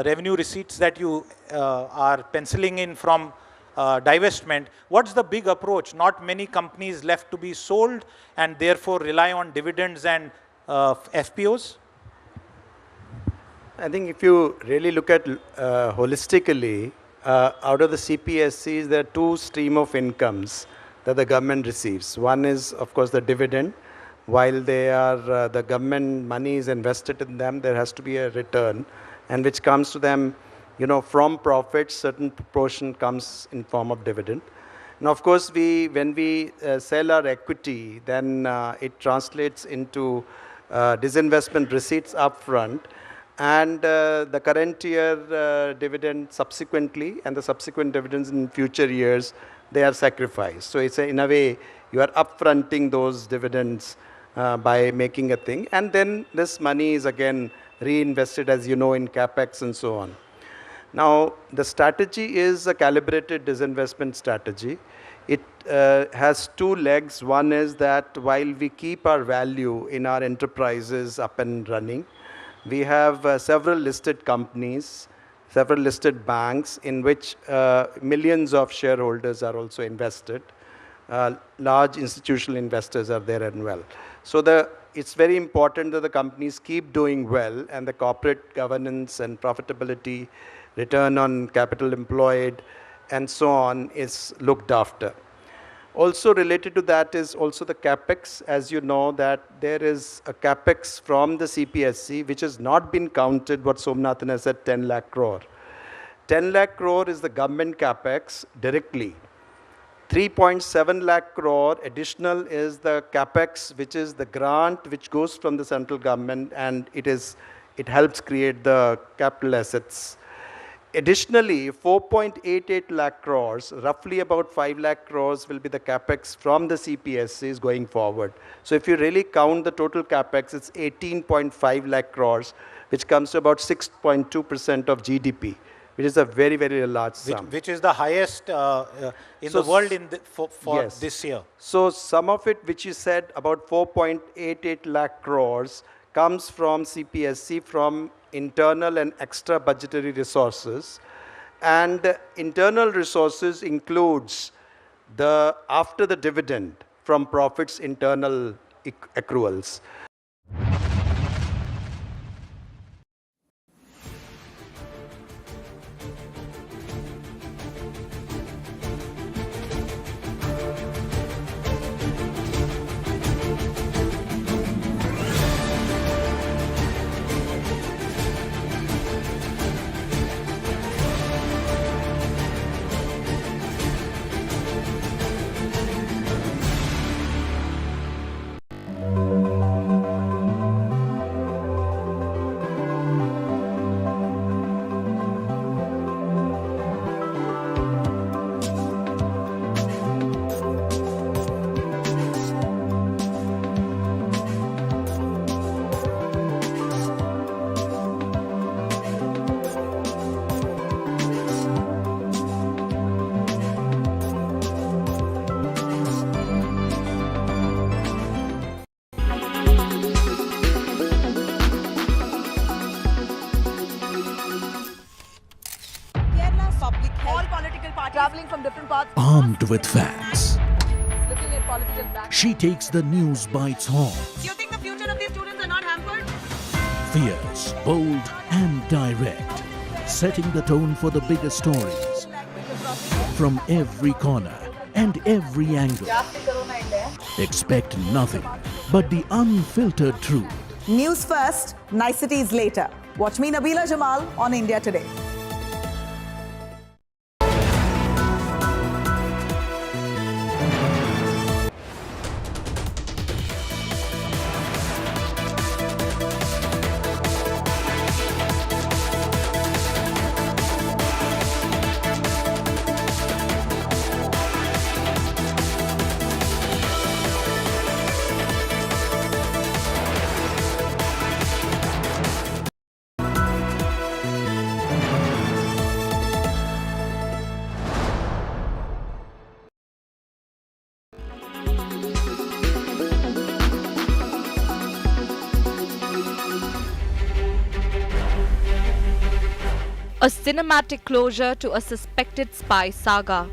S14: revenue receipts that you are penciling in from divestment, what's the big approach? Not many companies left to be sold and therefore rely on dividends and FPOs?
S15: I think if you really look at holistically, out of the CPSCs, there are two streams of incomes that the government receives. One is, of course, the dividend. While they are, the government money is invested in them, there has to be a return, and which comes to them, you know, from profits, certain proportion comes in form of dividend. And of course, when we sell our equity, then it translates into disinvestment receipts upfront, and the current year dividend subsequently, and the subsequent dividends in future years, they are sacrificed. So it's in a way, you are upfronting those dividends by making a thing, and then this money is again reinvested, as you know, in capex and so on. Now, the strategy is a calibrated disinvestment strategy. It has two legs. One is that while we keep our value in our enterprises up and running, we have several listed companies, several listed banks in which millions of shareholders are also invested. Large institutional investors are there as well. So it's very important that the companies keep doing well, and the corporate governance and profitability, return on capital employed, and so on is looked after. Also related to that is also the capex. As you know, that there is a capex from the CPSC which has not been counted, what Somnathan has said, 10 lakh crore. 10 lakh crore is the government capex directly. 3.7 lakh crore additional is the capex, which is the grant which goes from the central government, and it helps create the capital assets. Additionally, 4.88 lakh crores, roughly about 5 lakh crores will be the capex from the CPSCs going forward. So if you really count the total capex, it's 18.5 lakh crores, which comes to about 6.2% of GDP, which is a very, very large sum.
S14: Which is the highest in the world for
S15: yes.
S14: this year.
S15: So some of it, which you said, about 4.88 lakh crores, comes from CPSC, from internal and extra budgetary resources. And internal resources includes after the dividend from profits, internal accruals.
S10: Traveling from different parts.
S12: Armed with facts,
S10: Looking at political background.
S12: she takes the news by its horns.
S10: Do you think the future of these students are not hampered?
S12: Fierce, bold, and direct, setting the tone for the bigger stories. from every corner and every angle. Expect nothing but the unfiltered truth.
S16: News first, niceties later. Watch me, Nabila Jamal, on India Today.
S17: A cinematic closure to a suspected spy saga.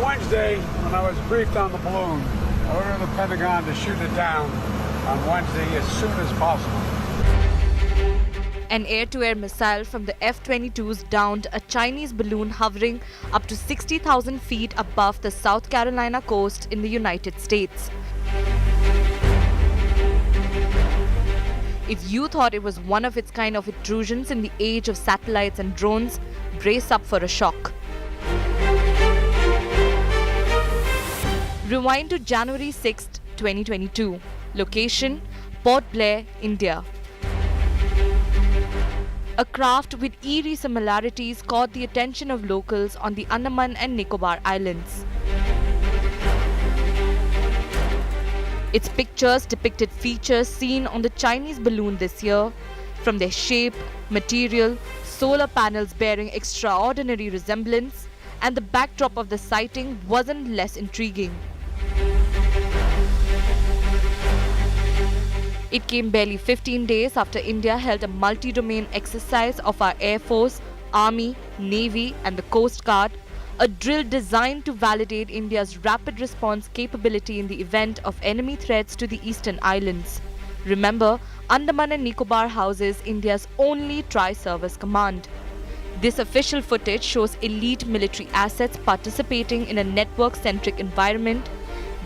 S18: Wednesday, when I was briefed on the balloon, I ordered the Pentagon to shoot it down on Wednesday as soon as possible.
S17: An air-to-air missile from the F-22s downed a Chinese balloon hovering up to 60,000 feet above the South Carolina coast in the United States. If you thought it was one of its kind of intrusions in the age of satellites and drones, brace up for a shock. Rewind to January 6, 2022. Location, Port Blair, India. A craft with eerie similarities caught the attention of locals on the Andaman and Nicobar Islands. Its pictures depicted features seen on the Chinese balloon this year, from their shape, material, solar panels bearing extraordinary resemblance, and the backdrop of the sighting wasn't less intriguing. It came barely 15 days after India held a multi-domain exercise of our Air Force, Army, Navy and the Coast Guard, a drill designed to validate India's rapid response capability in the event of enemy threats to the eastern islands. Remember, Andaman and Nicobar houses India's only tri-service command. This official footage shows elite military assets participating in a network-centric environment.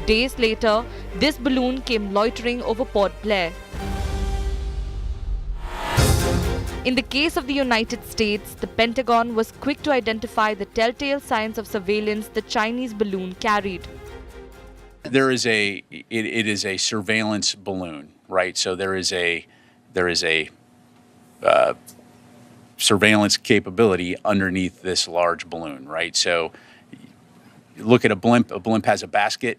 S17: Days later, this balloon came loitering over Port Blair. In the case of the United States, the Pentagon was quick to identify the telltale signs of surveillance the Chinese balloon carried.
S19: It is a surveillance balloon, right? So there is a surveillance capability underneath this large balloon, right? So look at a blimp has a basket,